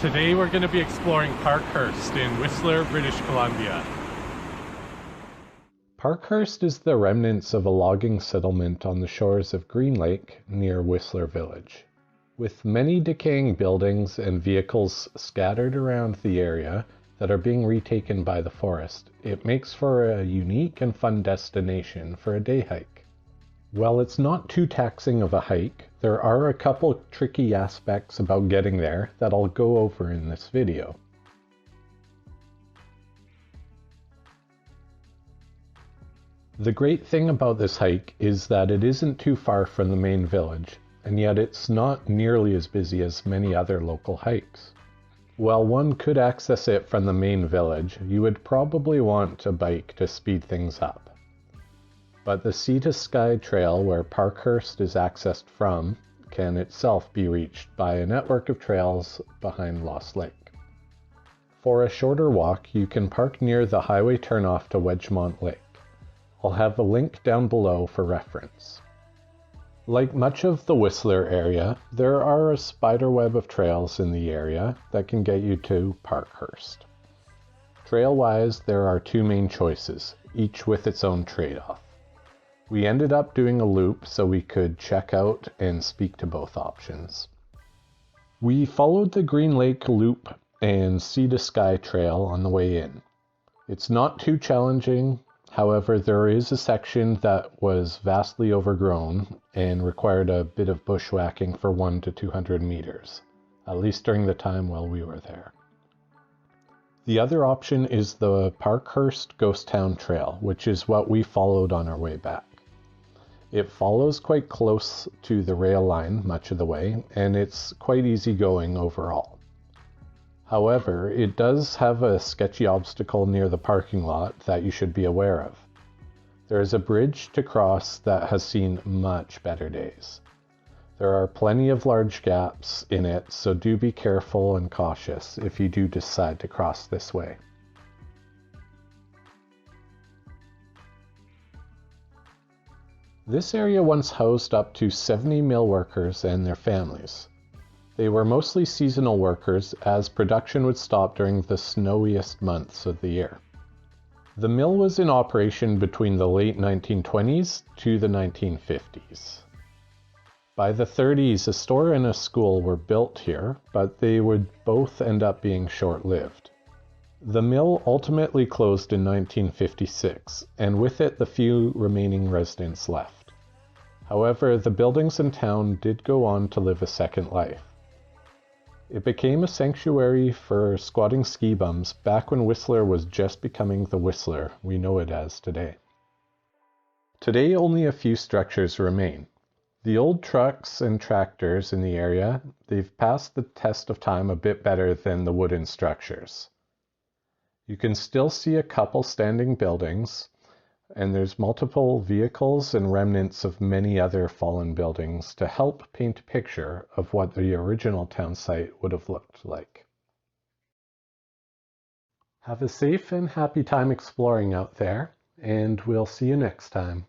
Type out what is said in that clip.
Today we're going to be exploring Parkhurst in Whistler, British Columbia. Parkhurst is the remnants of a logging settlement on the shores of Green Lake near Whistler Village. With many decaying buildings and vehicles scattered around the area that are being retaken by the forest, it makes for a unique and fun destination for a day hike. While it's not too taxing of a hike, there are a couple tricky aspects about getting there that I'll go over in this video. The great thing about this hike is that it isn't too far from the main village, and yet it's not nearly as busy as many other local hikes. While one could access it from the main village, you would probably want a bike to speed things up. But the Sea to Sky Trail, where Parkhurst is accessed from, can itself be reached by a network of trails behind Lost Lake. For a shorter walk, you can park near the highway turnoff to Wedgemont Lake. I'll have a link down below for reference. Like much of the Whistler area, there are a spiderweb of trails in the area that can get you to Parkhurst. Trail-wise, there are two main choices, each with its own trade-off. We ended up doing a loop so we could check out and speak to both options. We followed the Green Lake Loop and Sea to Sky Trail on the way in. It's not too challenging, however there is a section that was vastly overgrown and required a bit of bushwhacking for 100 to 200 meters, at least during the time while we were there. The other option is the Parkhurst Ghost Town Trail, which is what we followed on our way back. It follows quite close to the rail line much of the way, and it's quite easy going overall. However, it does have a sketchy obstacle near the parking lot that you should be aware of. There is a bridge to cross that has seen much better days. There are plenty of large gaps in it, so do be careful and cautious if you do decide to cross this way. This area once housed up to 70 mill workers and their families. They were mostly seasonal workers, as production would stop during the snowiest months of the year. The mill was in operation between the late 1920s to the 1950s. By the 30s, a store and a school were built here, but they would both end up being short-lived. The mill ultimately closed in 1956, and with it the few remaining residents left. However, the buildings in town did go on to live a second life. It became a sanctuary for squatting ski bums back when Whistler was just becoming the Whistler we know it as today. Today only a few structures remain. The old trucks and tractors in the area, they've passed the test of time a bit better than the wooden structures. You can still see a couple standing buildings, and there's multiple vehicles and remnants of many other fallen buildings to help paint a picture of what the original town site would have looked like. Have a safe and happy time exploring out there, and we'll see you next time.